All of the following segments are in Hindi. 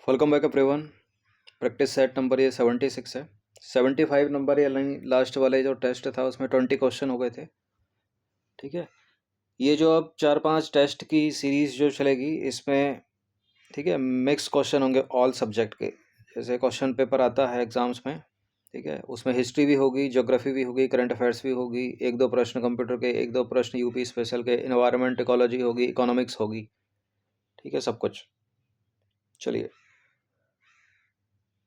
Welcome back everyone. Practice set number ये 76 है। 75 नंबर ये लास्ट वाले जो टेस्ट था उसमें 20 क्वेश्चन हो गए थे। ठीक है, ये जो अब 4-5 टेस्ट की सीरीज जो चलेगी इसमें ठीक है मिक्स क्वेश्चन होंगे ऑल सब्जेक्ट के। जैसे क्वेश्चन पेपर आता है एग्जाम्स में, ठीक है, उसमें हिस्ट्री भी होगी, ज्योग्राफी भी होगी, करंट अफेयर्स भी होगी, एक दो प्रश्न कंप्यूटर के, एक दो प्रश्न यूपी स्पेशल के, इन्वायरमेंट इकोलॉजी होगी, इकोनॉमिक्स होगी। ठीक है, सब कुछ। चलिए,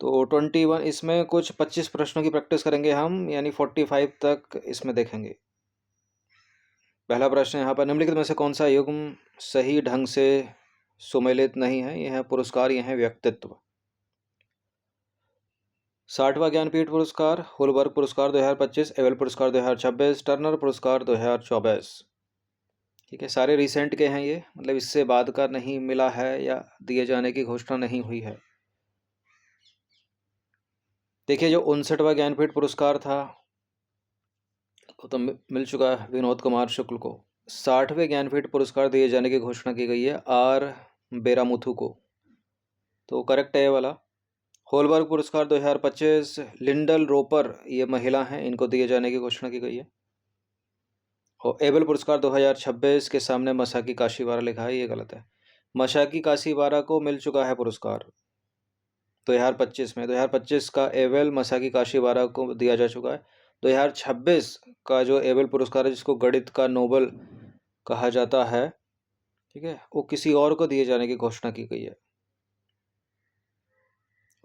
तो 21 इसमें कुछ 25 प्रश्नों की प्रैक्टिस करेंगे हम, यानी 45 तक इसमें देखेंगे। पहला प्रश्न यहाँ पर, निम्नलिखित में से कौन सा युग्म सही ढंग से सुमेलित नहीं है? यह है पुरस्कार, यह है व्यक्तित्व। 60वां ज्ञानपीठ पुरस्कार, होलबर्ग पुरस्कार 2025, एबेल पुरस्कार 2026, टर्नर पुरस्कार 2024। ठीक है, सारे रिसेंट के हैं ये, मतलब इससे बाद का नहीं मिला है या दिए जाने की घोषणा नहीं हुई है। देखिए, जो 59वां ज्ञानपीठ पुरस्कार था वो तो मिल चुका है विनोद कुमार शुक्ल को। 60वें ज्ञानपीठ पुरस्कार दिए जाने की घोषणा की गई है आर बेरामुथु को, तो करेक्ट है ये वाला। होलबर्ग पुरस्कार 2025 लिंडल रोपर, ये महिला हैं, इनको दिए जाने की घोषणा की गई है। और एबेल पुरस्कार 2026 के सामने मसाकी काशीवारा लिखा है, ये गलत है। मसाकी काशीवारा को मिल चुका है पुरस्कार 2025 में। 2025 का एबेल मसाकी काशीवारा को दिया जा चुका है। 2026 का जो एबेल पुरस्कार है, जिसको गणित का नोबेल कहा जाता है, ठीक है, वो किसी और को दिए जाने की घोषणा की गई है।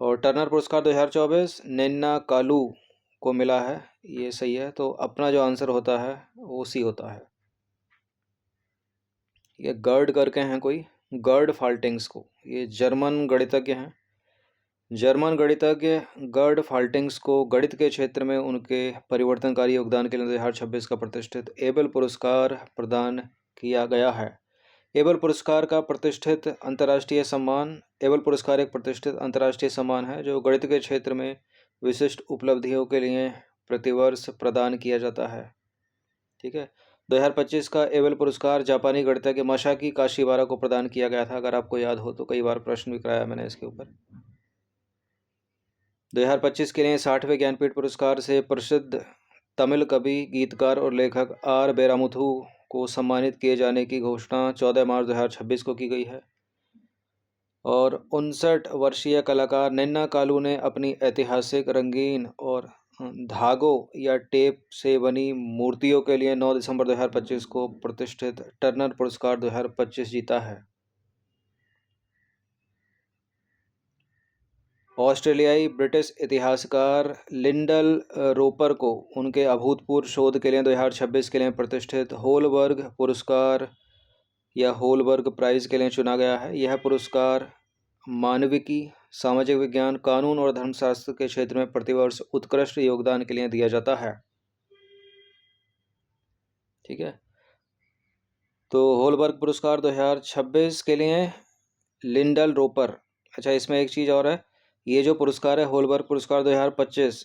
और टर्नर पुरस्कार 2024 नैना कालू को मिला है, ये सही है। तो अपना जो आंसर होता है वो सी होता है। ये गर्ड करके हैं कोई, गर्ड फाल्टिंग्स को, ये जर्मन गणितज्ञ हैं। जर्मन गणितज्ञ गर्ड फाल्टिंग्स को गणित के क्षेत्र में उनके परिवर्तनकारी योगदान के लिए 2026 का प्रतिष्ठित एबेल पुरस्कार प्रदान किया गया है। एबेल पुरस्कार का प्रतिष्ठित अंतर्राष्ट्रीय सम्मान, एबेल पुरस्कार एक प्रतिष्ठित अंतर्राष्ट्रीय सम्मान है जो गणित के क्षेत्र में विशिष्ट उपलब्धियों के लिए प्रतिवर्ष प्रदान किया जाता है। ठीक है, 2025 का एबेल पुरस्कार जापानी गणितज्ञ मसाकी काशीवारा को प्रदान किया गया था। अगर आपको याद हो तो कई बार प्रश्न भी कराया मैंने इसके ऊपर। 2025 के लिए 60वें ज्ञानपीठ पुरस्कार से प्रसिद्ध तमिल कवि, गीतकार और लेखक आर बेरामुथु को सम्मानित किए जाने की घोषणा 14 मार्च 2026 को की गई है। और 59 वर्षीय कलाकार नैना कालू ने अपनी ऐतिहासिक रंगीन और धागों या टेप से बनी मूर्तियों के लिए 9 दिसंबर 2025 को प्रतिष्ठित टर्नर पुरस्कार 2025 जीता है। ऑस्ट्रेलियाई ब्रिटिश इतिहासकार लिंडल रोपर को उनके अभूतपूर्व शोध के लिए 2026 के लिए प्रतिष्ठित होलबर्ग पुरस्कार या होलबर्ग प्राइज के लिए चुना गया है। यह पुरस्कार मानविकी, सामाजिक विज्ञान, कानून और धर्मशास्त्र के क्षेत्र में प्रतिवर्ष उत्कृष्ट योगदान के लिए दिया जाता है। ठीक है, तो होलबर्ग पुरस्कार 2026 के लिए लिंडल रोपर। अच्छा, इसमें एक चीज़ और है, ये जो पुरस्कार है होलबर्ग पुरस्कार 2025,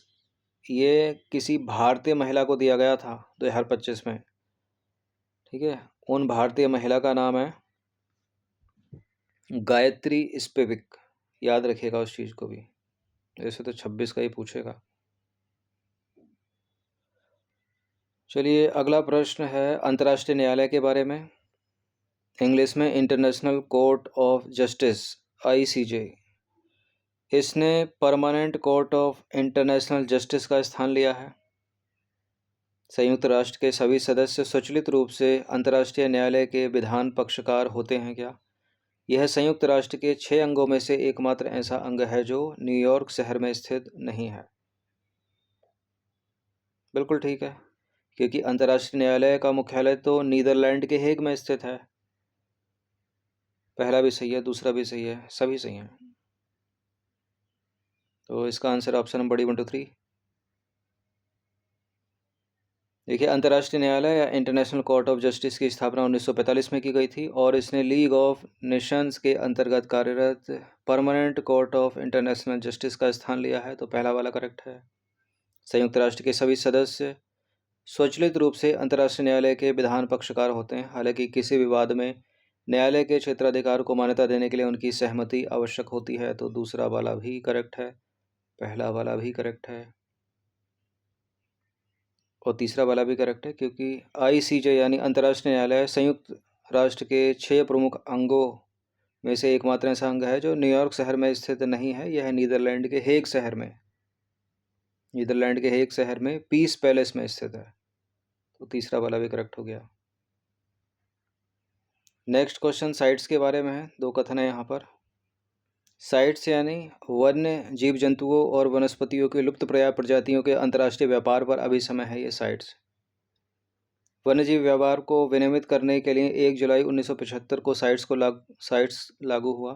ये किसी भारतीय महिला को दिया गया था 2025 में। ठीक है, उन भारतीय महिला का नाम है गायत्री स्पिविक। याद रखिएगा उस चीज़ को भी, ऐसे तो 26 का ही पूछेगा। चलिए, अगला प्रश्न है अंतर्राष्ट्रीय न्यायालय के बारे में। इंग्लिश में international court of justice, ICJ। इसने permanent court of international justice का स्थान लिया है। संयुक्त राष्ट्र के सभी सदस्य स्वचालित रूप से अंतर्राष्ट्रीय न्यायालय के विधान पक्षकार होते हैं क्या? यह संयुक्त राष्ट्र के 6 अंगों में से एकमात्र ऐसा अंग है जो न्यूयॉर्क शहर में स्थित नहीं है। बिल्कुल ठीक है, क्योंकि अंतर्राष्ट्रीय न्यायालय का मुख्यालय तो नीदरलैंड के हेग में स्थित है। पहला भी सही है, दूसरा भी सही है, सभी सही हैं। तो इसका आंसर ऑप्शन नंबर 1 2 3। देखिए, अंतर्राष्ट्रीय न्यायालय या इंटरनेशनल कोर्ट ऑफ जस्टिस की स्थापना 1945 में की गई थी और इसने लीग ऑफ नेशंस के अंतर्गत कार्यरत permanent court of international justice का स्थान लिया है। तो पहला वाला करेक्ट है। संयुक्त राष्ट्र के सभी सदस्य स्वचालित रूप से अंतर्राष्ट्रीय न्यायालय के विधान पक्षकार होते हैं। हालांकि किसी विवाद में न्यायालय के क्षेत्राधिकार को मान्यता देने के लिए उनकी सहमति आवश्यक होती है, तो दूसरा वाला भी करेक्ट है, पहला वाला भी करेक्ट है और तीसरा वाला भी करेक्ट है, क्योंकि ICJ यानी अंतर्राष्ट्रीय न्यायालय संयुक्त राष्ट्र के 6 प्रमुख अंगों में से एकमात्र ऐसा अंग है जो न्यूयॉर्क शहर में स्थित नहीं है। यह नीदरलैंड के हेग शहर में पीस पैलेस में स्थित है, तो तीसरा वाला भी करेक्ट हो गया। नेक्स्ट क्वेश्चन साइट्स के बारे में है, 2 कथन है यहाँ पर। साइट्स यानी वन्य जीव जंतुओं और वनस्पतियों के लुप्तप्राय प्रजातियों के अंतर्राष्ट्रीय व्यापार पर अभिसमय है ये साइट्स। वन्यजीव व्यापार को विनियमित करने के लिए 1 जुलाई 1975 को साइट्स लागू हुआ।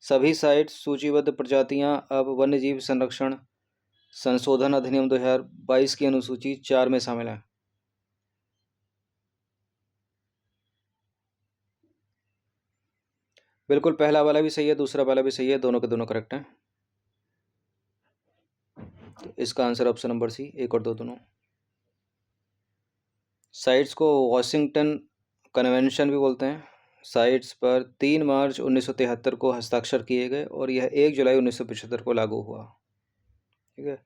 सभी साइट्स सूचीबद्ध प्रजातियां अब वन्यजीव संरक्षण संशोधन अधिनियम 2022 की अनुसूची 4 में शामिल हैं। बिल्कुल, पहला वाला भी सही है, दूसरा वाला भी सही है, दोनों के दोनों करेक्ट हैं। तो इसका आंसर ऑप्शन नंबर सी, 1 और 2 दोनों। साइट्स को वॉशिंगटन कन्वेंशन भी बोलते हैं। साइट्स पर 3 मार्च 1973 को हस्ताक्षर किए गए और यह 1 जुलाई 1975 को लागू हुआ। ठीक है।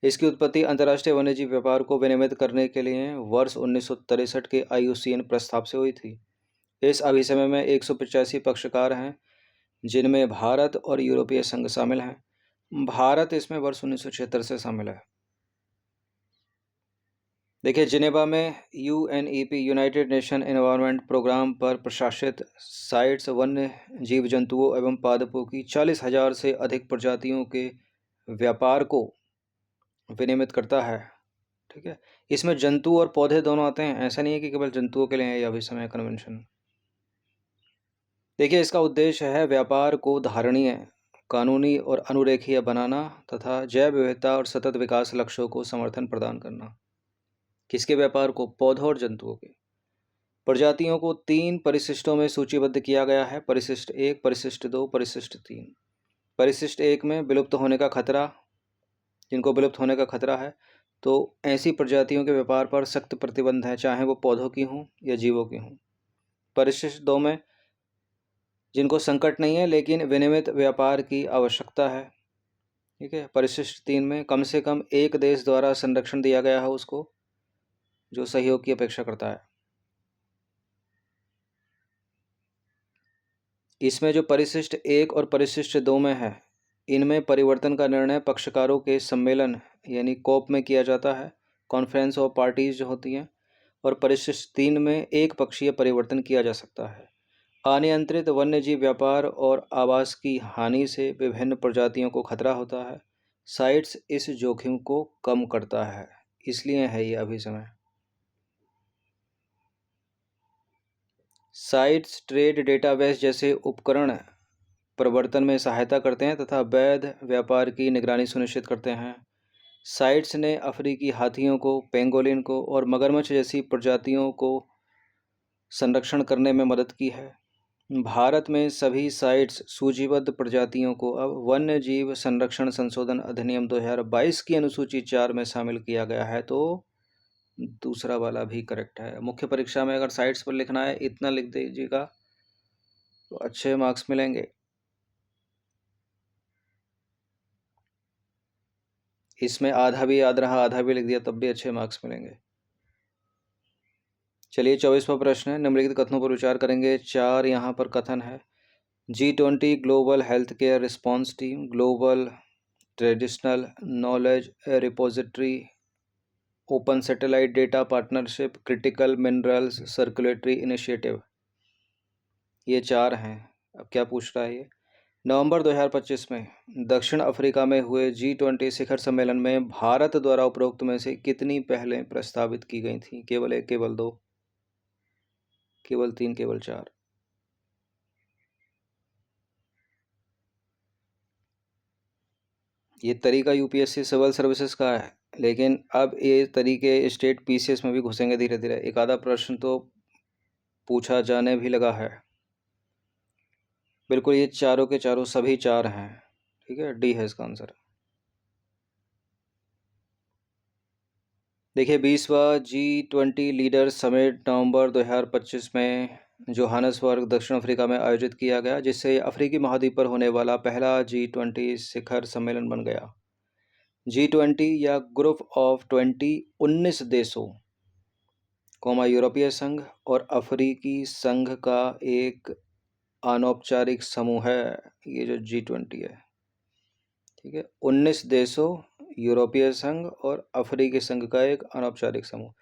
इसकी उत्पत्ति अंतर्राष्ट्रीय वन्यजीव व्यापार को विनियमित करने के लिए वर्ष 1963 के IUCN प्रस्ताव से हुई थी। इस अभिसमय में 185 पक्षकार हैं, जिनमें भारत और यूरोपीय संघ शामिल हैं। भारत इसमें वर्ष 1976 से शामिल है। देखिए, जिनेवा में UNEP United Nation Environment Programme पर प्रशासित साइट्स वन्य जीव जंतुओं एवं पादपों की 40,000 से अधिक प्रजातियों के व्यापार को विनियमित करता है। ठीक है। इसमें जंतु और पौधे दोनों आते हैं, ऐसा नहीं है कि केवल जंतुओं के लिए है यह अभिसमय कन्वेंशन। देखिए, इसका उद्देश्य है व्यापार को धारणीय, कानूनी और अनुरेखीय बनाना तथा जैव विविधता और सतत विकास लक्ष्यों को समर्थन प्रदान करना। किसके व्यापार को? पौधों और जंतुओं के। प्रजातियों को 3 परिशिष्टों में सूचीबद्ध किया गया है, परिशिष्ट 1, परिशिष्ट 2, परिशिष्ट 3। परिशिष्ट 1 में विलुप्त होने का खतरा, जिनको विलुप्त होने का खतरा है, तो ऐसी प्रजातियों के व्यापार पर सख्त प्रतिबंध है, चाहे वो पौधों की हों या जीवों की हों। परिशिष्ट 2 में जिनको संकट नहीं है लेकिन विनियमित व्यापार की आवश्यकता है। ठीक है। परिशिष्ट 3 में कम से कम एक देश द्वारा संरक्षण दिया गया है उसको, जो सहयोग की अपेक्षा करता है। इसमें जो परिशिष्ट 1 और परिशिष्ट 2 में है, इनमें परिवर्तन का निर्णय पक्षकारों के सम्मेलन यानी COP में किया जाता है, कॉन्फ्रेंस ऑफ पार्टीज जो होती हैं। और परिशिष्ट 3 में एक पक्षीय परिवर्तन किया जा सकता है। अनियंत्रित वन्यजीव व्यापार और आवास की हानि से विभिन्न प्रजातियों को खतरा होता है। साइट्स इस जोखिम को कम करता है, इसलिए है ये अभिसमय। साइट्स ट्रेड डेटाबेस जैसे उपकरण प्रवर्तन में सहायता करते हैं तथा वैध व्यापार की निगरानी सुनिश्चित करते हैं। साइट्स ने अफ्रीकी हाथियों को, पेंगोलिन को और मगरमच्छ जैसी प्रजातियों को संरक्षण करने में मदद की है। भारत में सभी साइट्स सूचीबद्ध प्रजातियों को अब वन्य जीव संरक्षण संशोधन अधिनियम 2022 की अनुसूची 4 में शामिल किया गया है, तो दूसरा वाला भी करेक्ट है। मुख्य परीक्षा में अगर साइट्स पर लिखना है इतना लिख दीजिएगा तो अच्छे मार्क्स मिलेंगे। इसमें आधा भी याद रहा, आधा भी लिख दिया तब भी अच्छे मार्क्स मिलेंगे। चलिए, 24वां प्रश्न है, निम्नलिखित कथनों पर विचार करेंगे। 4 यहाँ पर कथन है। G20 global health care response team, global traditional knowledge repository, open satellite data partnership, critical minerals circulatory initiative, ये 4 हैं। अब क्या पूछ रहा है ये? नवंबर 2025 में दक्षिण अफ्रीका में हुए G20 शिखर सम्मेलन में भारत द्वारा उपरोक्त में से कितनी पहलें प्रस्तावित की गई थी? केवल 1, केवल 2, केवल 3, केवल 4? ये तरीका UPSC सिविल सर्विसेज का है, लेकिन अब ये तरीके स्टेट PCS में भी घुसेंगे धीरे धीरे। एक आधा प्रश्न तो पूछा जाने भी लगा है। बिल्कुल, ये चारों के चारों सभी 4 हैं। ठीक है, डी है इसका आंसर। देखिए, 20वां G20 लीडर समिट नवंबर 2025 में जोहानसबर्ग दक्षिण अफ्रीका में आयोजित किया गया, जिससे अफ्रीकी महाद्वीप पर होने वाला पहला G20 शिखर सम्मेलन बन गया। G20 या ग्रुप ऑफ 20 19 देशों, यूरोपीय संघ और अफ्रीकी संघ का एक अनौपचारिक समूह है। ये जो G20 है, ठीक है, 19 देशों, यूरोपीय संघ और अफ्रीकी संघ का एक अनौपचारिक समूह।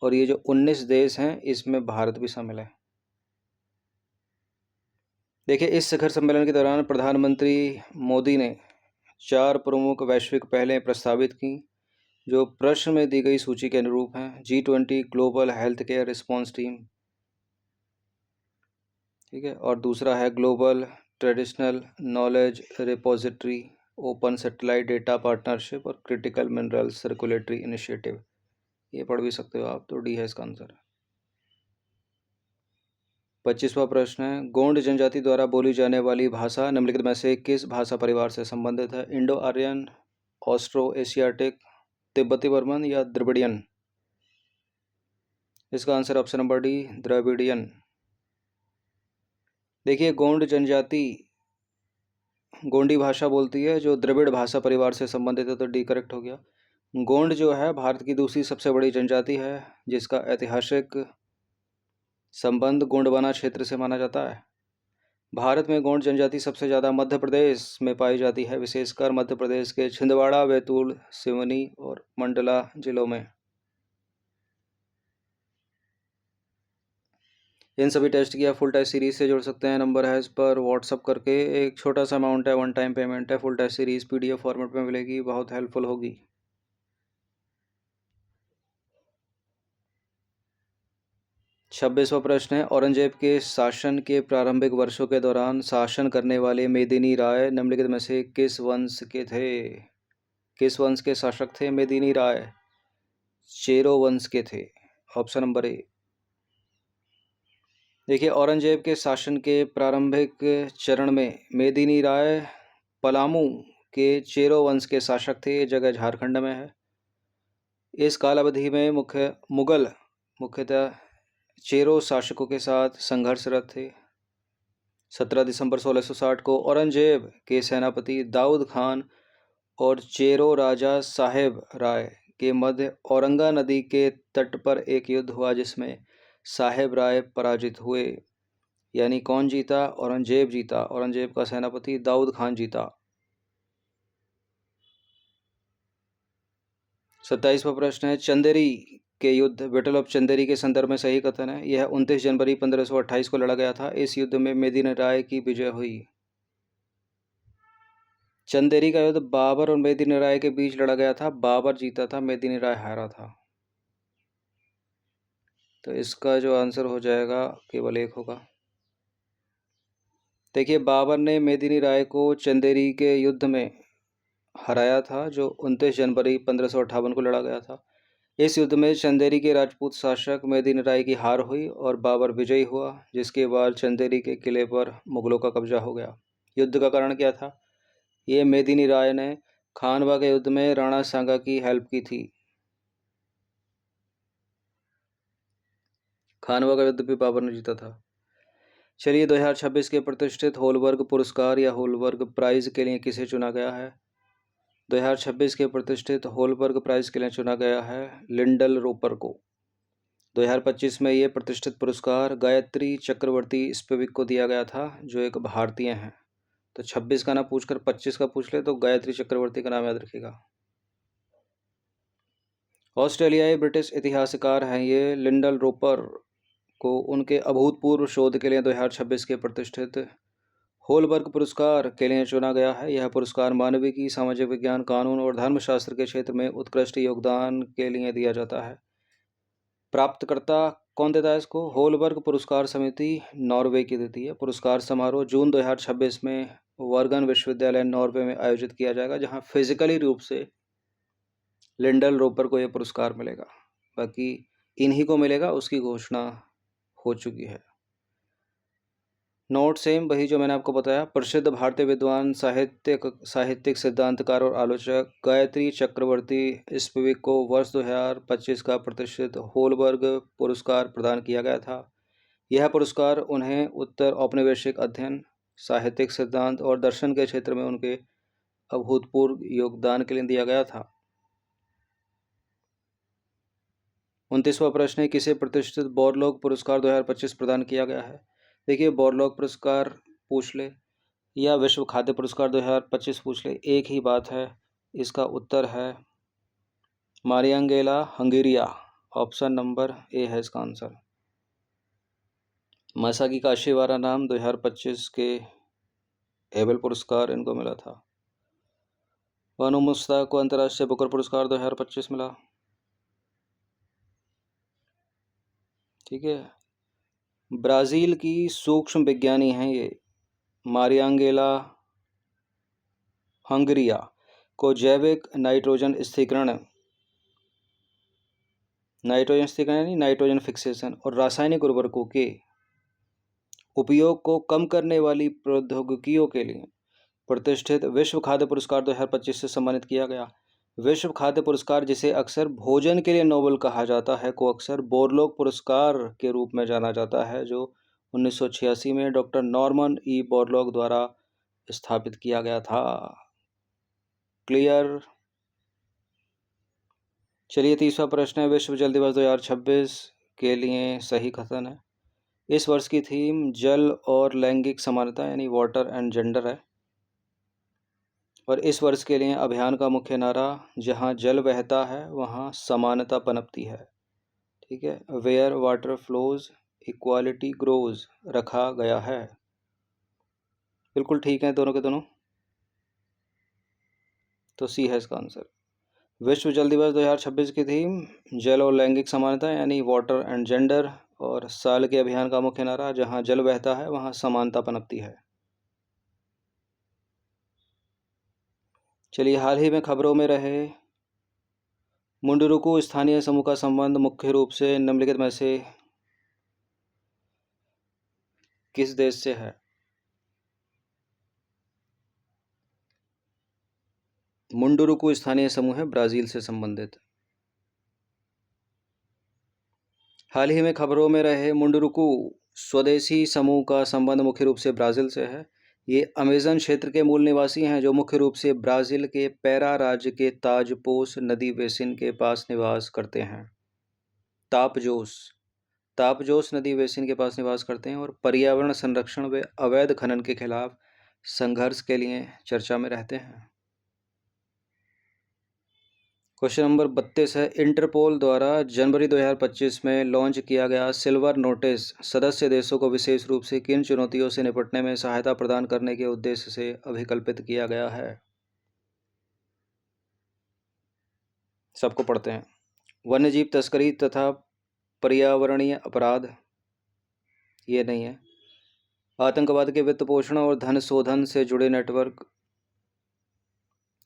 और ये जो 19 देश हैं, इसमें भारत भी शामिल है। देखिए, इस शिखर सम्मेलन के दौरान प्रधानमंत्री मोदी ने 4 प्रमुख वैश्विक पहलें प्रस्तावित की, जो प्रश्न में दी गई सूची के अनुरूप हैं। G20 global health care response team, ठीक है, और दूसरा है global traditional knowledge repository, open satellite data partnership और क्रिटिकल मिनरल सर्कुलेटरी इनिशिएटिव। ये पढ़ भी सकते हो आप, तो डी है इसका आंसर। 25वां प्रश्न है, गोंड जनजाति द्वारा बोली जाने वाली भाषा निम्नलिखित में से किस भाषा परिवार से संबंधित है? इंडो आर्यन, ऑस्ट्रो एशियाटिक, तिब्बती बर्मन या द्रविडियन? इसका answer option number D, Dravidian. देखिए, गोंड जनजाति गोंडी भाषा बोलती है, जो द्रविड़ भाषा परिवार से संबंधित है, तो डी करेक्ट हो गया। गोंड जो है भारत की दूसरी सबसे बड़ी जनजाति है, जिसका ऐतिहासिक संबंध गोंडवाना क्षेत्र से माना जाता है। भारत में गोंड जनजाति सबसे ज़्यादा मध्य प्रदेश में पाई जाती है, विशेषकर मध्य प्रदेश के छिंदवाड़ा, बैतूल, सिवनी और मंडला जिलों में। इन सभी टेस्ट की आप फुल टेस्ट सीरीज से जुड़ सकते हैं। नंबर है इस पर व्हाट्सअप करके। एक छोटा सा अमाउंट है, 1 टाइम पेमेंट है। Full test series PDF format में मिलेगी, बहुत हेल्पफुल होगी। 26वां प्रश्न है, औरंगजेब के शासन के प्रारंभिक वर्षों के दौरान शासन करने वाले मेदिनी राय निम्नलिखित में से किस वंश के थे? किस वंश के शासक थे मेदिनी राय? चेरो वंश के थे। Option number A. देखिए, औरंगजेब के शासन के प्रारंभिक चरण में मेदिनी राय पलामू के चेरो वंश के शासक थे। ये जगह झारखंड में है। इस काल अवधि में मुख्यतः चेरो शासकों के साथ संघर्षरत थे। 17 दिसंबर 1660 को औरंगजेब के सेनापति दाऊद खान और चेरो राजा साहेब राय के मध्य औरंगा नदी के तट पर एक युद्ध हुआ, जिसमें साहेब राय पराजित हुए। यानी कौन जीता? औरंगजेब जीता। औरंगजेब का सेनापति दाऊद खान जीता। 27वां प्रश्न है, चंदेरी के युद्ध, बैटल ऑफ चंदेरी के संदर्भ में सही कथन है। यह 29 जनवरी 1528 को लड़ा गया था। इस युद्ध में मेदिनी राय की विजय हुई। चंदेरी का युद्ध बाबर और मेदिनी राय के बीच लड़ा गया था। बाबर जीता था, मेदिनी राय हारा था। तो इसका जो आंसर हो जाएगा केवल एक होगा। देखिए, बाबर ने मेदिनी राय को चंदेरी के युद्ध में हराया था, जो 29 जनवरी 1558 को लड़ा गया था। इस युद्ध में चंदेरी के राजपूत शासक मेदिनी राय की हार हुई और बाबर विजयी हुआ, जिसके बाद चंदेरी के किले पर मुगलों का कब्जा हो गया। युद्ध का कारण क्या था? ये मेदिनी राय ने खानवा के युद्ध में राणा सांगा की हेल्प की थी। खानवा का युद्ध भी बाबर ने जीता था। चलिए, 2026 के प्रतिष्ठित होलबर्ग पुरस्कार या होलबर्ग प्राइज के लिए किसे चुना गया है? 2026 के प्रतिष्ठित होलबर्ग प्राइज के लिए चुना गया है लिंडल रोपर को। 2025 में ये प्रतिष्ठित पुरस्कार गायत्री चक्रवर्ती स्पिविक को दिया गया था, जो एक भारतीय हैं। तो 26 का ना पूछकर 25 का पूछ ले तो गायत्री चक्रवर्ती का नाम याद रखिएगा। ऑस्ट्रेलियाई ब्रिटिश इतिहासकार हैं ये। लिंडल रोपर को उनके अभूतपूर्व शोध के लिए 2026 के प्रतिष्ठित होलबर्ग पुरस्कार के लिए चुना गया है। यह पुरस्कार मानविकी, सामाजिक विज्ञान, कानून और धर्मशास्त्र के क्षेत्र में उत्कृष्ट योगदान के लिए दिया जाता है। प्राप्तकर्ता कौन देता है इसको? होलबर्ग पुरस्कार समिति नॉर्वे की देती है। पुरस्कार समारोह जून 2026 में वर्गन विश्वविद्यालय नॉर्वे में आयोजित किया जाएगा, जहां फिजिकली रूप से लिंडल रोपर को यह पुरस्कार मिलेगा। बाकी इन्हीं को मिलेगा, उसकी घोषणा हो चुकी है। नोट सेम वही जो मैंने आपको बताया। प्रसिद्ध भारतीय विद्वान, साहित्यिक सिद्धांतकार और आलोचक गायत्री चक्रवर्ती स्पिविक को वर्ष 2025 का प्रतिष्ठित होलबर्ग पुरस्कार प्रदान किया गया था। यह पुरस्कार उन्हें उत्तर औपनिवेशिक अध्ययन, साहित्यिक सिद्धांत और दर्शन के क्षेत्र में उनके अभूतपूर्व योगदान के लिए दिया गया था। 29वां प्रश्न है, किसे प्रतिष्ठित बोरलॉग पुरस्कार 2025 प्रदान किया गया है? देखिए, बोरलॉग पुरस्कार पूछ ले या विश्व खाद्य पुरस्कार 2025 पूछ ले, एक ही बात है। इसका उत्तर है मारियांगेला हंगेरिया। ऑप्शन नंबर ए है इसका आंसर। मासाकी काशीवारा नाम 2025 के एबल पुरस्कार इनको मिला था। बानो मुश्ताक को अंतर्राष्ट्रीय बुकर पुरस्कार 2025 मिला। ठीक है। ब्राज़ील की सूक्ष्म विज्ञानी हैं ये मारियांगेला हंगेरिया को जैविक नाइट्रोजन स्थिरीकरण यानी नाइट्रोजन फिक्सेशन और रासायनिक उर्वरकों के उपयोग को कम करने वाली प्रौद्योगिकियों के लिए प्रतिष्ठित विश्व खाद्य पुरस्कार 2025 से सम्मानित किया गया। विश्व खाद्य पुरस्कार, जिसे अक्सर भोजन के लिए नोबेल कहा जाता है, को अक्सर बोरलॉग पुरस्कार के रूप में जाना जाता है, जो 1986 में डॉक्टर नॉर्मन ई बोरलॉग द्वारा स्थापित किया गया था। क्लियर? चलिए, 30वां प्रश्न है, विश्व जल दिवस 2026 के लिए सही कथन है। इस वर्ष की थीम जल और लैंगिक समानता यानी वाटर एंड जेंडर है। और इस वर्ष के लिए अभियान का मुख्य नारा जहां जल बहता है वहां समानता पनपती है। ठीक है, where water flows equality grows रखा गया है। बिल्कुल ठीक है दोनों के दोनों, तो सी है इसका आंसर। विश्व जल दिवस 2026 की थीम जल और लैंगिक समानता यानी वाटर एंड जेंडर, और साल के अभियान का मुख्य नारा जहां जल बहता है वहां समानता पनपती है। चलिए, हाल ही में खबरों में रहे मुंडुरुकु स्थानीय समूह का संबंध मुख्य रूप से निम्नलिखित में से किस देश से है? मुंडुरुकु स्थानीय समूह है ब्राज़ील से संबंधित। हाल ही में खबरों में रहे मुंडुरुकु स्वदेशी समूह का संबंध मुख्य रूप से ब्राज़ील से है। ये अमेज़न क्षेत्र के मूल निवासी हैं जो मुख्य रूप से ब्राज़ील के पैरा राज्य के ताजपोस नदी बेसिन के पास निवास करते हैं। तापजोस नदी बेसिन के पास निवास करते हैं और पर्यावरण संरक्षण व अवैध खनन के खिलाफ संघर्ष के लिए चर्चा में रहते हैं। क्वेश्चन नंबर 32 है, इंटरपोल द्वारा जनवरी 2025 में लॉन्च किया गया सिल्वर नोटिस सदस्य देशों को विशेष रूप से किन चुनौतियों से निपटने में सहायता प्रदान करने के उद्देश्य से अभिकल्पित किया गया है? सबको पढ़ते हैं। वन्यजीव तस्करी तथा पर्यावरणीय अपराध, ये नहीं है। आतंकवाद के वित्त पोषण और धन शोधन से जुड़े नेटवर्क,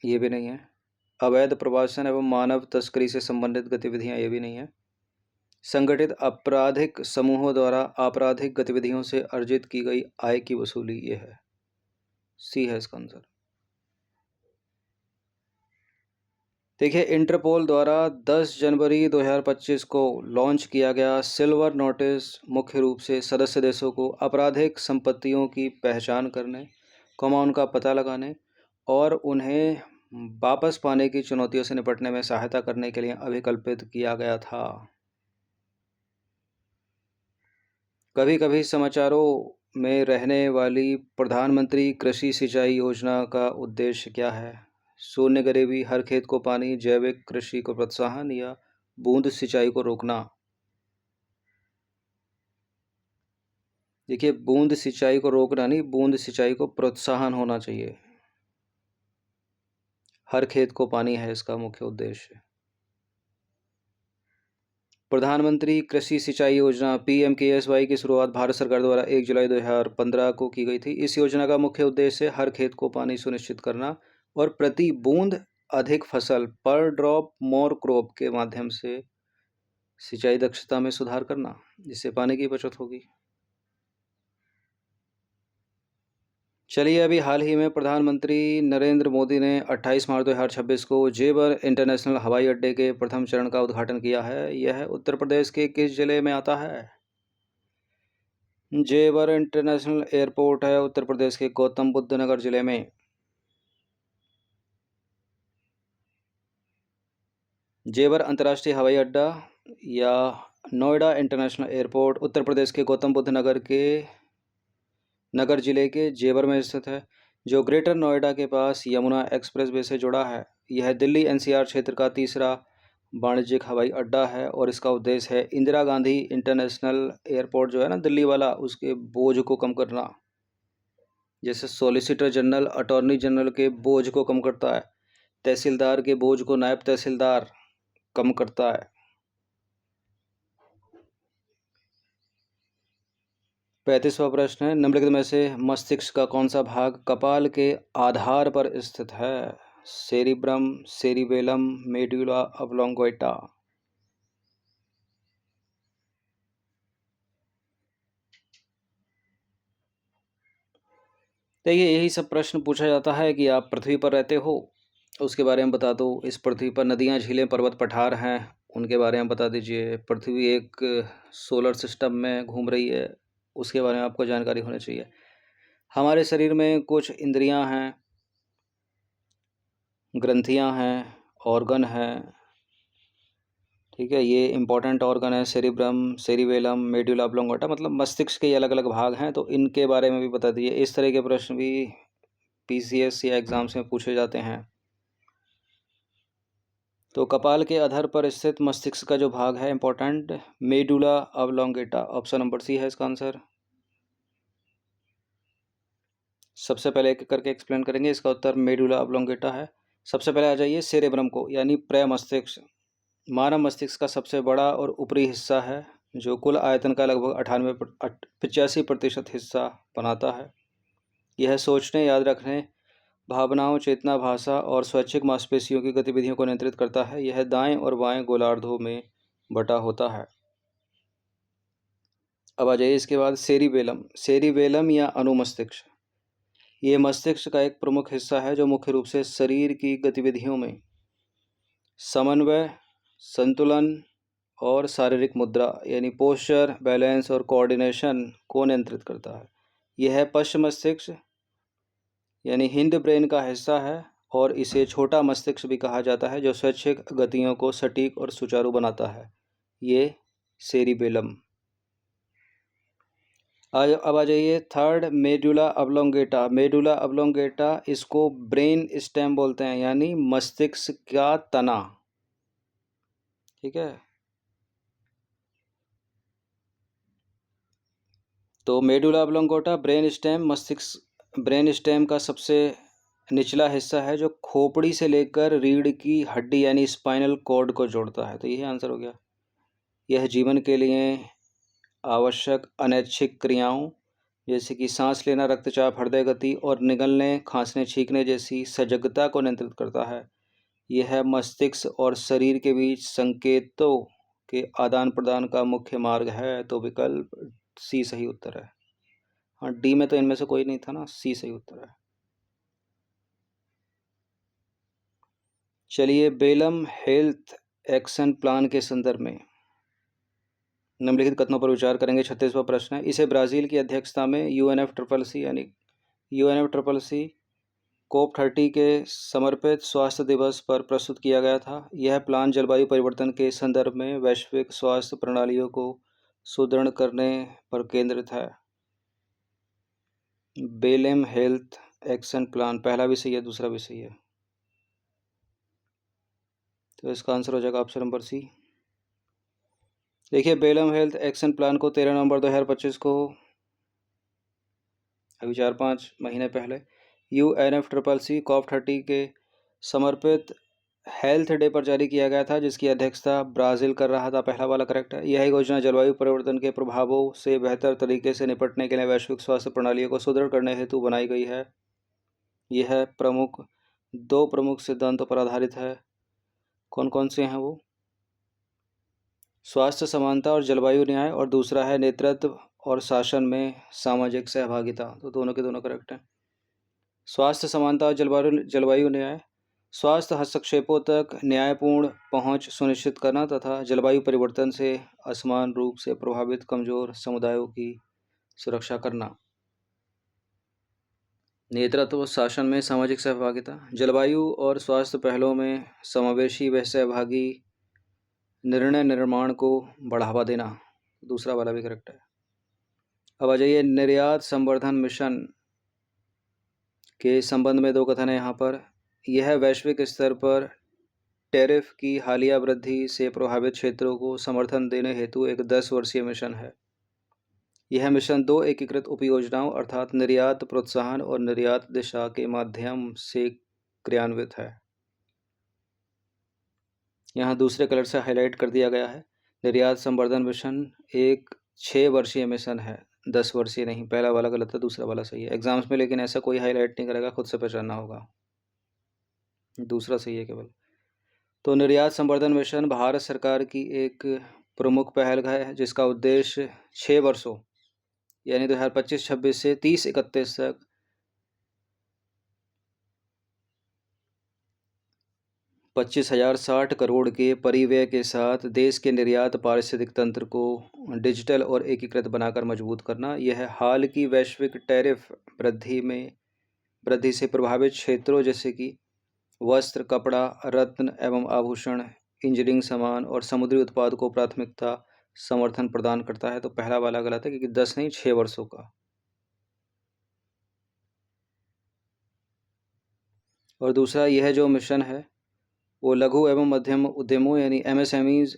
ये भी नहीं है। अवैध प्रवासन एवं मानव तस्करी से संबंधित गतिविधियां, ये भी नहीं है। संगठित आपराधिक समूहों द्वारा आपराधिक गतिविधियों से अर्जित की गई आय की वसूली, ये है। सी है इसका आंसर। देखिए, इंटरपोल द्वारा 10 जनवरी 2025 को लॉन्च किया गया सिल्वर नोटिस मुख्य रूप से सदस्य देशों को आपराधिक संपत्तियों की पहचान करने, उनका पता लगाने और उन्हें वापस पाने की चुनौतियों से निपटने में सहायता करने के लिए अभिकल्पित किया गया था। कभी कभी समाचारों में रहने वाली प्रधानमंत्री कृषि सिंचाई योजना का उद्देश्य क्या है? शून्य गरीबी, हर खेत को पानी, जैविक कृषि को प्रोत्साहन या बूंद सिंचाई को रोकना? देखिए, बूंद सिंचाई को रोकना नहीं, बूंद सिंचाई को प्रोत्साहन होना चाहिए। हर खेत को पानी है इसका मुख्य उद्देश्य। प्रधानमंत्री कृषि सिंचाई योजना PMKSY की शुरुआत भारत सरकार द्वारा 1 जुलाई 2015 को की गई थी। इस योजना का मुख्य उद्देश्य हर खेत को पानी सुनिश्चित करना और प्रति बूंद अधिक फसल पर ड्रॉप मोर क्रॉप के माध्यम से सिंचाई दक्षता में सुधार करना, जिससे पानी की बचत होगी। चलिए, अभी हाल ही में प्रधानमंत्री नरेंद्र मोदी ने 28 मार्च 2026 को जेवर इंटरनेशनल हवाई अड्डे के प्रथम चरण का उद्घाटन किया है। यह उत्तर प्रदेश के किस जिले में आता है? जेवर इंटरनेशनल एयरपोर्ट है उत्तर प्रदेश के गौतम बुद्ध नगर जिले में। जेवर अंतर्राष्ट्रीय हवाई अड्डा या नोएडा इंटरनेशनल एयरपोर्ट उत्तर प्रदेश के गौतम बुद्ध नगर जिले के जेवर में स्थित है, जो ग्रेटर नोएडा के पास यमुना एक्सप्रेसवे से जुड़ा है। यह दिल्ली एनसीआर क्षेत्र का तीसरा वाणिज्यिक हवाई अड्डा है और इसका उद्देश्य है इंदिरा गांधी इंटरनेशनल एयरपोर्ट जो है ना दिल्ली वाला, उसके बोझ को कम करना। जैसे सॉलिसिटर जनरल अटॉर्नी जनरल के बोझ को कम करता है, तहसीलदार के बोझ को नायब तहसीलदार कम करता है। 35वां प्रश्न है, निम्नलिखित में से मस्तिष्क का कौन सा भाग कपाल के आधार पर स्थित है? Cerebrum, cerebellum, medulla oblongata. देखिए, यही सब प्रश्न पूछा जाता है कि आप पृथ्वी पर रहते हो, उसके बारे में बता दो। इस पृथ्वी पर नदियाँ, झीलें, पर्वत, पठार हैं, उनके बारे में बता दीजिए। पृथ्वी एक सोलर सिस्टम में घूम रही है, उसके बारे में आपको जानकारी होनी चाहिए। हमारे शरीर में कुछ इंद्रियां हैं, ग्रंथियां हैं, ऑर्गन हैं, ठीक है। ये इंपॉर्टेंट ऑर्गन है, सेरिब्रम, सेरिबेलम, मेडुला ऑब्लोंगेटा, मतलब मस्तिष्क के अलग अलग भाग हैं, तो इनके बारे में भी बता दीजिए। इस तरह के प्रश्न भी पीसीएस या एग्जाम्स में पूछे जाते हैं। तो कपाल के अधर पर स्थित मस्तिष्क का जो भाग है important, medulla oblongata, option number C है इसका आंसर। सबसे पहले एक करके एक्सप्लेन करेंगे। इसका उत्तर मेडुला ऑब्लोंगेटा है। सबसे पहले आ जाइए सेरेब्रम को, यानी प्रमस्तिष्क। मानव मस्तिष्क का सबसे बड़ा और ऊपरी हिस्सा है, जो कुल आयतन का लगभग 85% हिस्सा बनाता है। यह सोचने, याद रखने, भावनाओं, चेतना, भाषा और स्वैच्छिक मांसपेशियों की गतिविधियों को नियंत्रित करता है। यह दाएं और बाएं गोलार्धों में बटा होता है। अब आ जाइए इसके बाद सेरिबेलम। सेरिबेलम या अनुमस्तिष्क, ये मस्तिष्क का एक प्रमुख हिस्सा है जो मुख्य रूप से शरीर की गतिविधियों में समन्वय, संतुलन और शारीरिक मुद्रा यानी पोस्चर, बैलेंस और कोऑर्डिनेशन को नियंत्रित करता है। यह पश्च मस्तिष्क यानी हिंड ब्रेन का हिस्सा है और इसे छोटा मस्तिष्क भी कहा जाता है, जो स्वैच्छिक गतियों को सटीक और सुचारू बनाता है। ये सेरिबेलम। अब आ जाइए third, medulla oblongata. Medulla oblongata, इसको ब्रेन स्टेम बोलते हैं, यानी मस्तिष्क का तना, ठीक है। तो मेडुला ऑब्लोंगेटा ब्रेन स्टेम का सबसे निचला हिस्सा है, जो खोपड़ी से लेकर रीढ़ की हड्डी यानी स्पाइनल कॉर्ड को जोड़ता है। तो यही आंसर हो गया। यह जीवन के लिए आवश्यक अनैच्छिक क्रियाओं जैसे कि सांस लेना, रक्तचाप, हृदय गति और निगलने, खांसने, छींकने जैसी सजगता को नियंत्रित करता है। यह मस्तिष्क और शरीर के बीच संकेतों के आदान प्रदान का मुख्य मार्ग है। तो विकल्प सी सही उत्तर है। हाँ, डी में तो इनमें से कोई नहीं था ना, सी सही उत्तर है। चलिए, बेलम हेल्थ एक्शन प्लान के संदर्भ में निम्नलिखित कथनों पर विचार करेंगे। 36वां प्रश्न है, इसे ब्राज़ील की अध्यक्षता में यूएनएफसीसी COP30 के समर्पित स्वास्थ्य दिवस पर प्रस्तुत किया गया था। यह प्लान जलवायु परिवर्तन के संदर्भ में वैश्विक स्वास्थ्य प्रणालियों को सुदृढ़ करने पर केंद्रित है। बेलेम हेल्थ एक्शन प्लान, पहला भी सही है, दूसरा भी सही है, तो इसका आंसर हो जाएगा ऑप्शन नंबर सी। देखिए, बेलम हेल्थ एक्शन प्लान को 13 नवंबर 2025 को, अभी 4-5 महीने पहले, UNFCCC COP30 के समर्पित हेल्थ डे पर जारी किया गया था, जिसकी अध्यक्षता ब्राज़ील कर रहा था। पहला वाला करेक्ट है। यह योजना जलवायु परिवर्तन के प्रभावों से बेहतर तरीके से निपटने के लिए वैश्विक स्वास्थ्य प्रणालियों को सुदृढ़ करने हेतु बनाई गई है। यह दो प्रमुख सिद्धांतों पर आधारित है। कौन कौन से हैं वो? स्वास्थ्य समानता और जलवायु न्याय, और दूसरा है नेतृत्व और शासन में सामाजिक सहभागिता। तो दोनों के दोनों करेक्ट हैं। स्वास्थ्य समानता और जलवायु न्याय, स्वास्थ्य हस्तक्षेपों तक न्यायपूर्ण पहुंच सुनिश्चित करना तथा जलवायु परिवर्तन से असमान रूप से प्रभावित कमजोर समुदायों की सुरक्षा करना। नेतृत्व शासन में सामाजिक सहभागिता, जलवायु और स्वास्थ्य पहलों में समावेशी व सहभागी निर्णय निर्माण को बढ़ावा देना। दूसरा वाला भी करेक्ट है। अब आ जाइए निर्यात संवर्धन मिशन के संबंध में दो कथन है यहाँ पर। यह वैश्विक स्तर पर टैरिफ की हालिया वृद्धि से प्रभावित क्षेत्रों को समर्थन देने हेतु एक 10 वर्षीय मिशन है। यह मिशन 2 एकीकृत उपयोजनाओं अर्थात निर्यात प्रोत्साहन और निर्यात दिशा के माध्यम से क्रियान्वित है। यहाँ दूसरे कलर से हाईलाइट कर दिया गया है। निर्यात संवर्धन मिशन एक 6 वर्षीय मिशन है, 10 वर्षीय नहीं। पहला वाला गलत है, दूसरा वाला सही है एग्जाम्स में, लेकिन ऐसा कोई हाईलाइट नहीं करेगा, खुद से पहचानना होगा। दूसरा सही है केवल। तो निर्यात संवर्धन मिशन भारत सरकार की एक प्रमुख पहल है जिसका उद्देश्य 6 वर्षों यानी 2025-26 से 30-31 तक 25,060 करोड़ के परिव्यय के साथ देश के निर्यात पारिस्थितिक तंत्र को डिजिटल और एकीकृत बनाकर मजबूत करना। यह हाल की वैश्विक टैरिफ वृद्धि से प्रभावित क्षेत्रों जैसे कि वस्त्र, कपड़ा, रत्न एवं आभूषण, इंजीनियरिंग सामान और समुद्री उत्पाद को प्राथमिकता समर्थन प्रदान करता है। तो पहला वाला गलत है क्योंकि 10 नहीं 6 वर्षों का। और दूसरा यह जो मिशन है वो लघु एवं मध्यम उद्यमों यानी एमएसएमईज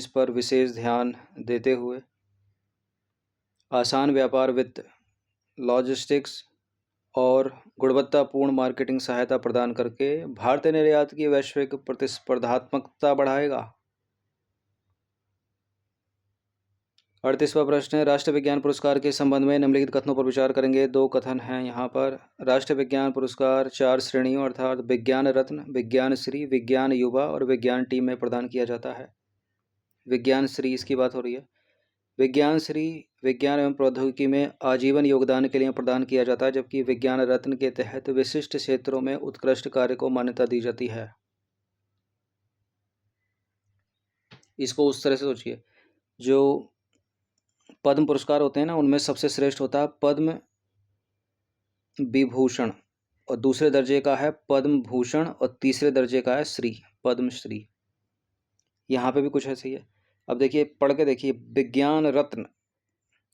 पर विशेष ध्यान देते हुए आसान व्यापार वित्त, लॉजिस्टिक्स और गुणवत्तापूर्ण मार्केटिंग सहायता प्रदान करके भारतीय निर्यात की वैश्विक प्रतिस्पर्धात्मकता बढ़ाएगा। 38वां प्रश्न है राष्ट्रीय विज्ञान पुरस्कार के संबंध में निम्नलिखित कथनों पर विचार करेंगे। दो कथन हैं यहाँ पर। राष्ट्रीय विज्ञान पुरस्कार 4 श्रेणियों अर्थात विज्ञान रत्न, विज्ञान श्री, विज्ञान युवा और विज्ञान टीम में प्रदान किया जाता है। विज्ञान श्री इसकी बात हो रही है। विज्ञान श्री विज्ञान एवं प्रौद्योगिकी में आजीवन योगदान के लिए प्रदान किया जाता है, जबकि विज्ञान रत्न के तहत विशिष्ट क्षेत्रों में उत्कृष्ट कार्य को मान्यता दी जाती है। इसको उस तरह से सोचिए, जो पद्म पुरस्कार होते हैं ना उनमें सबसे श्रेष्ठ होता है पद्म विभूषण, और दूसरे दर्जे का है पद्म भूषण, और तीसरे दर्जे का है श्री, पद्म श्री। यहाँ पे भी कुछ ऐसे ही है। अब देखिए पढ़ के देखिए, विज्ञान रत्न,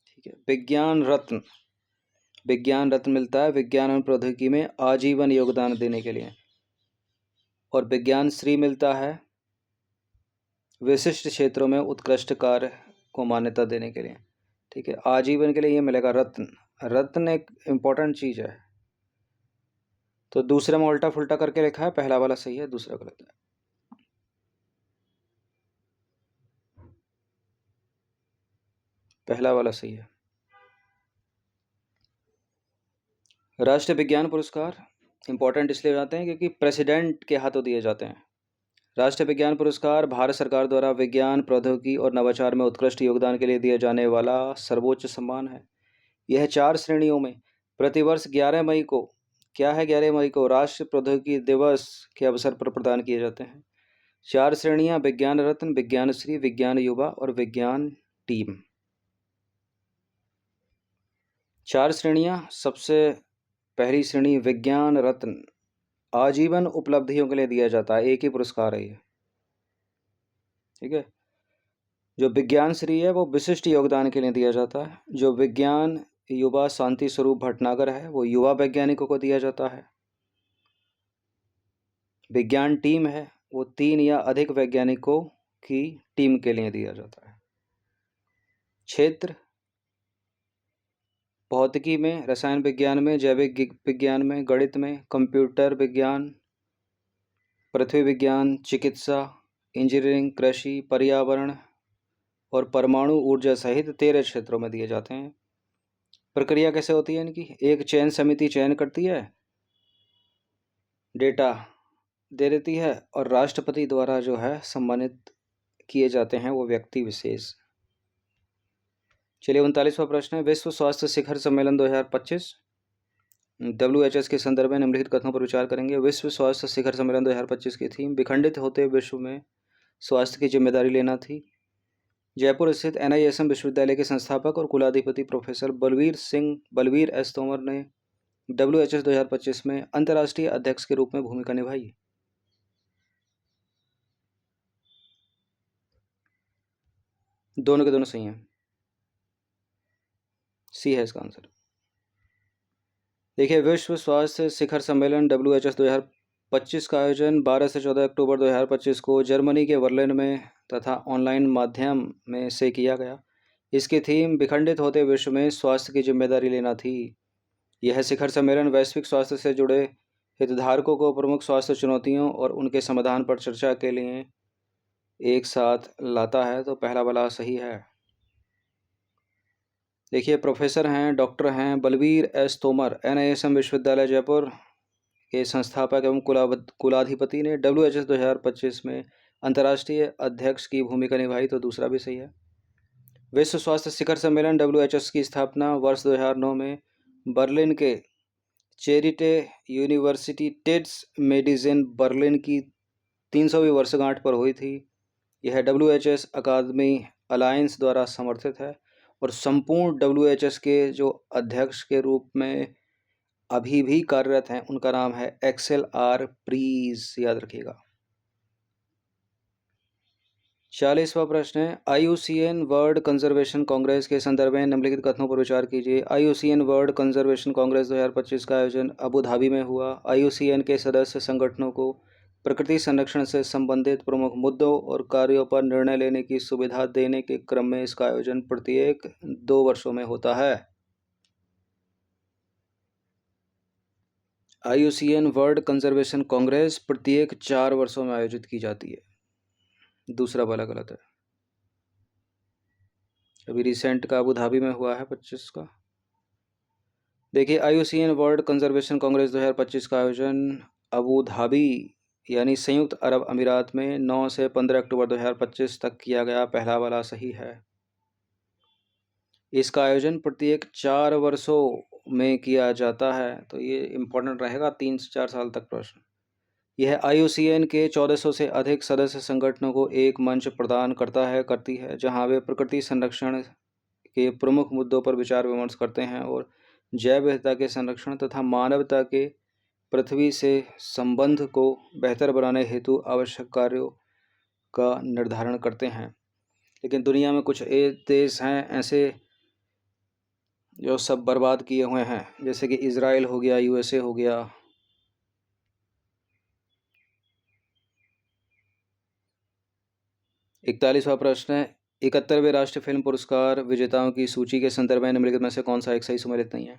ठीक है, विज्ञान रत्न मिलता है विज्ञान एवं प्रौद्योगिकी में आजीवन योगदान देने के लिए, और विज्ञान श्री मिलता है विशिष्ट क्षेत्रों में उत्कृष्ट कार्य को मान्यता देने के लिए। ठीक है, आजीवन के लिए ये मिलेगा रत्न। रत्न एक इम्पोर्टेंट चीज है। तो दूसरे में उल्टा फुल्टा करके लिखा है, पहला वाला सही है, दूसरा गलत है। पहला वाला सही है। राष्ट्रीय विज्ञान पुरस्कार इंपॉर्टेंट इसलिए जाते हैं क्योंकि प्रेसिडेंट के हाथों दिए जाते हैं। राष्ट्रीय विज्ञान पुरस्कार भारत सरकार द्वारा विज्ञान, प्रौद्योगिकी और नवाचार में उत्कृष्ट योगदान के लिए दिया जाने वाला सर्वोच्च सम्मान है। यह 4 श्रेणियों में प्रतिवर्ष 11 मई को, क्या है 11 मई को, राष्ट्रीय प्रौद्योगिकी दिवस के अवसर पर प्रदान किए जाते हैं। 4 श्रेणियां विज्ञान रत्न, विज्ञान श्री, विज्ञान युवा और विज्ञान टीम। 4 श्रेणियां। सबसे पहली श्रेणी विज्ञान रत्न आजीवन उपलब्धियों के लिए दिया जाता है, एक ही पुरस्कार है ये। ठीक है। जो विज्ञान श्री है वो विशिष्ट योगदान के लिए दिया जाता है। जो विज्ञान युवा शांति स्वरूप भटनागर है वो युवा वैज्ञानिकों को दिया जाता है। विज्ञान टीम है वो 3 या अधिक वैज्ञानिकों की टीम के लिए दिया जाता है। क्षेत्र भौतिकी में, रसायन विज्ञान में, जैविक विज्ञान में, गणित में, कंप्यूटर विज्ञान, पृथ्वी विज्ञान, चिकित्सा, इंजीनियरिंग, कृषि, पर्यावरण और परमाणु ऊर्जा सहित 13 क्षेत्रों में दिए जाते हैं। प्रक्रिया कैसे होती है इनकी? एक चयन समिति चयन करती है, डेटा दे देती है, और राष्ट्रपति द्वारा जो है सम्मानित किए जाते हैं वो व्यक्ति विशेष। चलिए 39वां प्रश्न है विश्व स्वास्थ्य शिखर सम्मेलन 2025 WHS के संदर्भ में निम्नलिखित कथनों पर विचार करेंगे। विश्व स्वास्थ्य शिखर सम्मेलन 2025 की थीम विखंडित होते विश्व में स्वास्थ्य की जिम्मेदारी लेना थी। जयपुर स्थित NISM विश्वविद्यालय के संस्थापक और कुलाधिपति प्रोफेसर बलवीर एस तोमर ने WHS 2025 में अंतर्राष्ट्रीय अध्यक्ष के रूप में भूमिका निभाई। दोनों के दोनों सही हैं, सी है इसका आंसर। देखिए, विश्व स्वास्थ्य शिखर सम्मेलन WHS 2025 का आयोजन 12 से 14 अक्टूबर 2025 को जर्मनी के बर्लिन में तथा ऑनलाइन माध्यम में से किया गया। इसकी थीम विखंडित होते विश्व में स्वास्थ्य की जिम्मेदारी लेना थी। यह शिखर सम्मेलन वैश्विक स्वास्थ्य से जुड़े हितधारकों को प्रमुख स्वास्थ्य चुनौतियों और उनके समाधान पर चर्चा के लिए एक साथ लाता है। तो पहला वाला सही है। देखिए, प्रोफेसर हैं, डॉक्टर हैं बलवीर एस तोमर, NISM विश्वविद्यालय जयपुर के संस्थापक एवं कुलाधिपति ने WHS 2025 में अंतर्राष्ट्रीय अध्यक्ष की भूमिका निभाई। तो दूसरा भी सही है। विश्व स्वास्थ्य शिखर सम्मेलन WHS की स्थापना वर्ष 2009 में बर्लिन के चेरिटे यूनिवर्सिटी टेड्स मेडिसिन बर्लिन की 300वीं वर्षगांठ पर हुई थी। यह WHS अकादमी अलायंस द्वारा समर्थित है और संपूर्ण WHS के जो अध्यक्ष के रूप में अभी भी कार्यरत हैं उनका नाम है एक्सेल आर प्रीज, याद रखिएगा। 40वां प्रश्न है, IUCN वर्ल्ड कंजर्वेशन कांग्रेस के संदर्भ में निम्नलिखित कथनों पर विचार कीजिए। IUCN वर्ल्ड कंजर्वेशन कांग्रेस 2025 का आयोजन अबू धाबी में हुआ। IUCN के सदस्य संगठनों को प्रकृति संरक्षण से संबंधित प्रमुख मुद्दों और कार्यों पर निर्णय लेने की सुविधा देने के क्रम में इसका आयोजन प्रत्येक 2 वर्षों में होता है। IUCN वर्ल्ड कंजर्वेशन कांग्रेस प्रत्येक 4 वर्षों में आयोजित की जाती है। दूसरा वाला गलत है। अभी रिसेंट का अबू धाबी में हुआ है 25 का। देखिए, IUCN वर्ल्ड कंजर्वेशन कांग्रेस 2025 का आयोजन अबू धाबी यानी संयुक्त अरब अमीरात में 9 से 15 अक्टूबर 2025 तक किया गया। पहला वाला सही है। इसका आयोजन प्रत्येक 4 वर्षों में किया जाता है। तो ये इम्पोर्टेंट रहेगा 3 से 4 साल तक प्रश्न। यह IUCN के 1400 से अधिक सदस्य संगठनों को एक मंच प्रदान करती है जहां वे प्रकृति संरक्षण के प्रमुख मुद्दों पर विचार विमर्श करते हैं और जैव विविधता के संरक्षण तथा मानवता के पृथ्वी से संबंध को बेहतर बनाने हेतु आवश्यक कार्यों का निर्धारण करते हैं। लेकिन दुनिया में कुछ देश हैं ऐसे जो सब बर्बाद किए हुए हैं, जैसे कि इजराइल हो गया, USA हो गया। इकतालीसवां प्रश्न है, 71वें राष्ट्रीय फिल्म पुरस्कार विजेताओं की सूची के संदर्भ में निम्नलिखित में से कौन सा एक सही सम्मिलित नहीं है।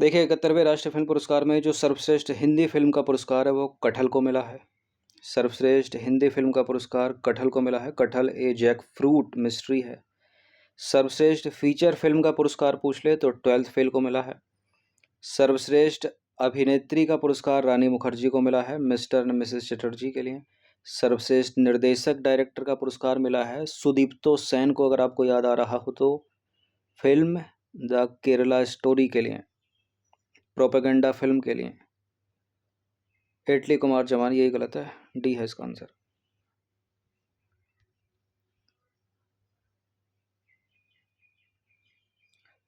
देखिए, 71वें राष्ट्रीय फिल्म पुरस्कार में जो सर्वश्रेष्ठ हिंदी फिल्म का पुरस्कार है वो कटहल को मिला है। सर्वश्रेष्ठ हिंदी फिल्म का पुरस्कार कटहल को मिला है। कटहल ए जैक फ्रूट मिस्ट्री है। सर्वश्रेष्ठ फीचर फिल्म का पुरस्कार पूछ ले तो 12th फेल को मिला है। सर्वश्रेष्ठ अभिनेत्री का पुरस्कार रानी मुखर्जी को मिला है मिस्टर एंड मिसेस चटर्जी के लिए। सर्वश्रेष्ठ निर्देशक डायरेक्टर का पुरस्कार मिला है सुदीप्तो सेन को, अगर आपको याद आ रहा हो तो, फिल्म द केरला स्टोरी के लिए, प्रोपेगेंडा फिल्म के लिए। इटली कुमार जमान, यही गलत है, डी है इसका आंसर।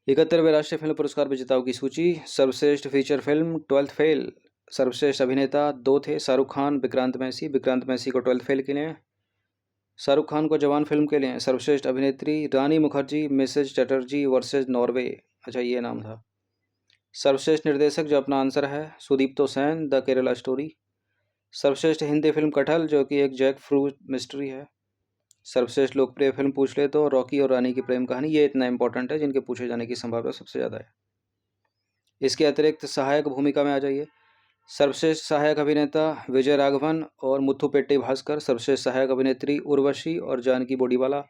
इकहत्तरवें राष्ट्रीय फिल्म पुरस्कार विजेताओं की सूची। सर्वश्रेष्ठ फीचर फिल्म 12th फेल। सर्वश्रेष्ठ अभिनेता 2 थे, शाहरुख खान, विक्रांत मैसी को 12th फेल के लिए, शाहरुख खान को जवान फिल्म के लिए। सर्वश्रेष्ठ अभिनेत्री Rani Mukherjee Mrs Chatterjee versus Norway, अच्छा ये नाम था। सर्वश्रेष्ठ निर्देशक जो अपना आंसर है सुदीप्तो सेन, द केरला स्टोरी। सर्वश्रेष्ठ हिंदी फिल्म कटहल जो कि एक जैक फ्रूट मिस्ट्री है। सर्वश्रेष्ठ लोकप्रिय फिल्म पूछ ले तो रॉकी और रानी की प्रेम कहानी। ये इतना इंपॉर्टेंट है जिनके पूछे जाने की संभावना सबसे ज़्यादा है। इसके अतिरिक्त सहायक भूमिका में आ जाइए। सर्वश्रेष्ठ सहायक अभिनेता विजय राघवन और मुथुपेट्टी भास्कर। सर्वश्रेष्ठ सहायक अभिनेत्री उर्वशी और जानकी बोडीवाला।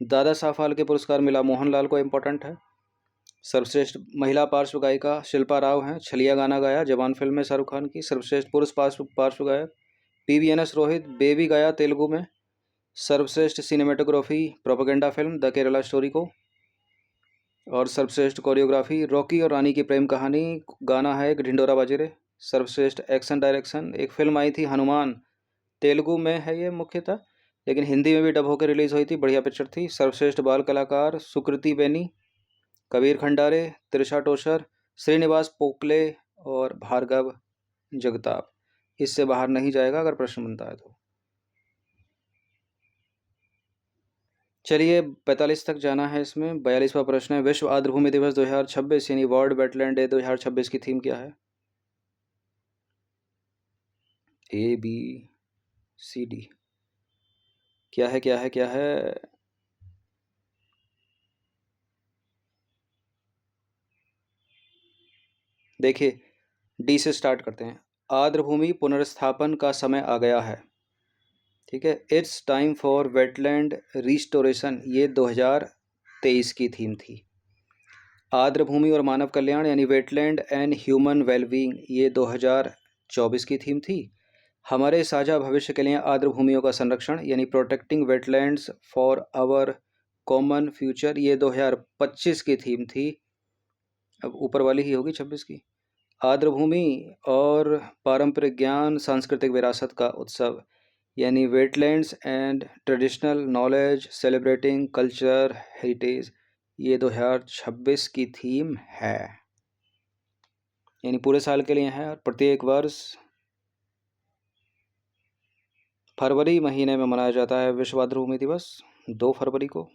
दादा साहब फाल्के पुरस्कार मिला मोहनलाल को, इम्पोर्टेंट है। सर्वश्रेष्ठ महिला पार्श्व गायिका शिल्पा राव हैं, छलिया गाना गाया जवान फिल्म में शाहरुख खान की। सर्वश्रेष्ठ पुरुष पार्श्व गायक PVNS रोहित, बेबी गाया तेलुगु में। सर्वश्रेष्ठ cinematography propaganda film the Kerala story को। और सर्वश्रेष्ठ कोरियोग्राफी रॉकी और रानी की प्रेम कहानी, गाना है एक ढिंडोरा बाजे रे। सर्वश्रेष्ठ एक्शन डायरेक्शन एक फिल्म आई थी हनुमान, तेलुगु में है ये मुख्यतः, लेकिन हिंदी में भी डब होकर रिलीज़ हुई थी, बढ़िया पिक्चर थी। सर्वश्रेष्ठ बाल कलाकार सुकृति बेनी, कबीर खंडारे, त्रिशा टोशर, श्रीनिवास पोकले और भार्गव जगताप। इससे बाहर नहीं जाएगा अगर प्रश्न बनता है तो। चलिए 45 तक जाना है इसमें। 42वां प्रश्न है, विश्व आर्द्रभूमि दिवस 2026 यानी वर्ल्ड वेटलैंड डे 2026 की थीम क्या है? ए बी सी डी, क्या है क्या है क्या है? देखिए डी से स्टार्ट करते हैं। आर्द्रभूमि पुनर्स्थापन का समय आ गया है, ठीक है। It's time for wetland restoration, ये 2023 की थीम थी। आर्द्रभूमि और मानव कल्याण यानी वेटलैंड एंड ह्यूमन वेलबींग, ये 2024 की थीम थी। हमारे साझा भविष्य के लिए आर्द्रभूमियों का संरक्षण यानी protecting wetlands for our common future, ये 2025 की थीम थी। अब ऊपर वाली ही होगी 26 की। आर्द्रभूमि और पारंपरिक ज्ञान सांस्कृतिक विरासत का उत्सव यानी wetlands and traditional knowledge celebrating culture heritage, ये 2026 की थीम है। यानी पूरे साल के लिए है और प्रत्येक वर्ष फरवरी महीने में मनाया जाता है विश्व आर्द्रभूमि दिवस, 2 फरवरी को।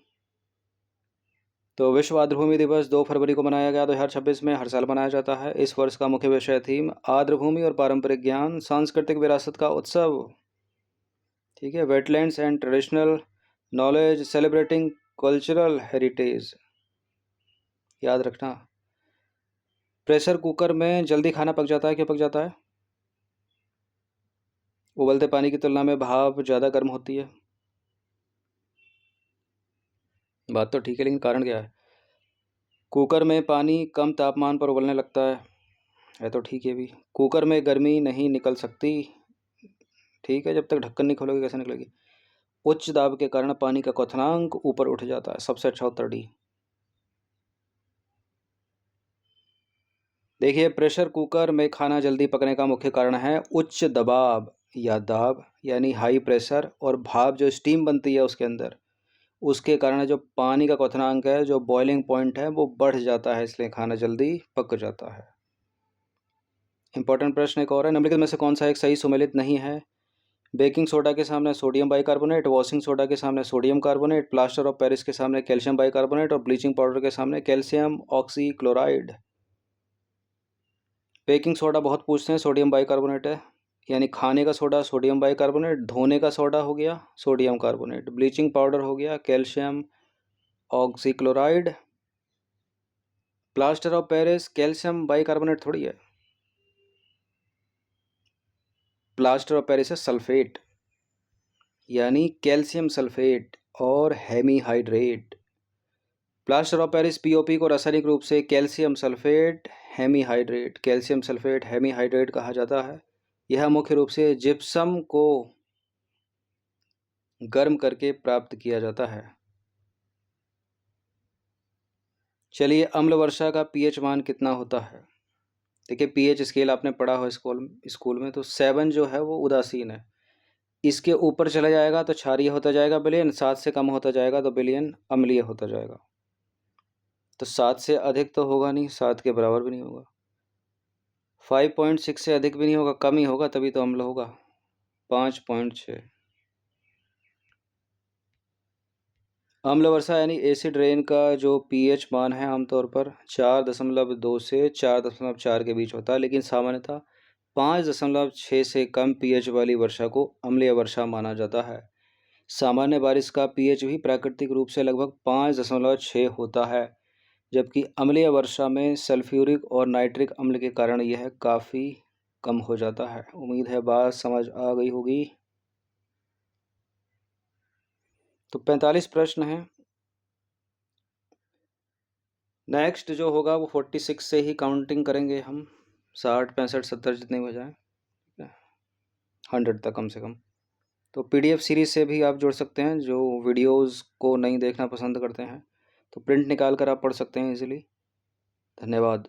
तो विश्व आर्द्रभूमि दिवस 2 फरवरी को मनाया गया 2026 में, हर साल मनाया जाता है। इस वर्ष का मुख्य विषय थीम आर्द्रभूमि और पारंपरिक ज्ञान सांस्कृतिक विरासत का उत्सव, ठीक है। Wetlands and traditional knowledge celebrating cultural heritage, याद रखना। प्रेशर कुकर में जल्दी खाना पक जाता है, क्यों पक जाता है? उबलते पानी की तुलना में भाप ज़्यादा गर्म होती है। बात तो ठीक है, लेकिन कारण क्या है? कुकर में पानी कम तापमान पर उबलने लगता है तो ठीक है भी। कुकर में गर्मी नहीं निकल सकती, ठीक है, जब तक ढक्कन नहीं खोलोगे कैसे निकलेगी? उच्च दाब के कारण पानी का क्वथनांक ऊपर उठ जाता है। सबसे अच्छा उत्तर डी। देखिए प्रेशर कुकर में खाना जल्दी पकने का मुख्य कारण है उच्च दबाव या दाब यानी हाई प्रेशर, और भाप जो स्टीम बनती है उसके अंदर, उसके कारण जो पानी का क्वथनांक है, जो बॉइलिंग पॉइंट है, वो बढ़ जाता है, इसलिए खाना जल्दी पक जाता है। इंपॉर्टेंट प्रश्न एक और है, निम्नलिखित में से कौन सा एक सही सुमेलित नहीं है? बेकिंग सोडा के सामने सोडियम बाइकार्बोनेट, वॉशिंग सोडा के सामने sodium carbonate, plaster of Paris के सामने कैल्शियम बाइकार्बोनेट और ब्लीचिंग पाउडर के सामने कैल्शियम ऑक्सीक्लोराइड। बेकिंग सोडा बहुत पूछते हैं, सोडियम बाइकार्बोनेट है, यानी खाने का सोडा सोडियम बाइकार्बोनेट, धोने का सोडा हो गया सोडियम कार्बोनेट, ब्लीचिंग पाउडर हो गया calcium oxychloride, plaster of Paris calcium bicarbonate थोड़ी है, प्लास्टर ऑफ पेरिस है सल्फेट यानी कैल्शियम सल्फेट और hemihydrate. Plaster of Paris POP को रासायनिक रूप से calcium sulphate hemihydrate, calcium sulphate hemihydrate कहा जाता है। यह मुख्य रूप से जिप्सम को गर्म करके प्राप्त किया जाता है। चलिए अम्ल वर्षा का पीएच मान कितना होता है? देखिए पीएच स्केल आपने पढ़ा हो स्कूल में, तो 7 जो है वो उदासीन है, इसके ऊपर चला जाएगा तो क्षारीय होता जाएगा बिलियन, 7 से कम होता जाएगा तो बिलियन अम्लीय होता जाएगा। तो 7 से अधिक तो होगा नहीं, 7 के बराबर भी नहीं होगा, 5.6 से अधिक भी नहीं होगा, कम ही होगा तभी तो अम्ल होगा, 5.6। अम्ल वर्षा यानी एसिड रेन का जो पीएच मान है आमतौर पर 4.2 से 4.4 के बीच होता है, लेकिन सामान्यतः 5.6 से कम पीएच वाली वर्षा को अम्लीय वर्षा माना जाता है। सामान्य बारिश का पीएच भी प्राकृतिक रूप से लगभग 5.6 होता है, जबकि अम्लीय वर्षा में सल्फ्यूरिक और नाइट्रिक अम्ल के कारण यह काफ़ी कम हो जाता है। उम्मीद है बात समझ आ गई होगी। तो 45 प्रश्न हैं। नेक्स्ट जो होगा वो 46 से ही काउंटिंग करेंगे हम, 60 65 70 जितने भी हो जाएँ, 100 तक कम से कम। तो पीडीएफ सीरीज़ से भी आप जुड़ सकते हैं, जो वीडियोज़ को नहीं देखना पसंद करते हैं तो प्रिंट निकाल कर आप पढ़ सकते हैं इजीली। धन्यवाद।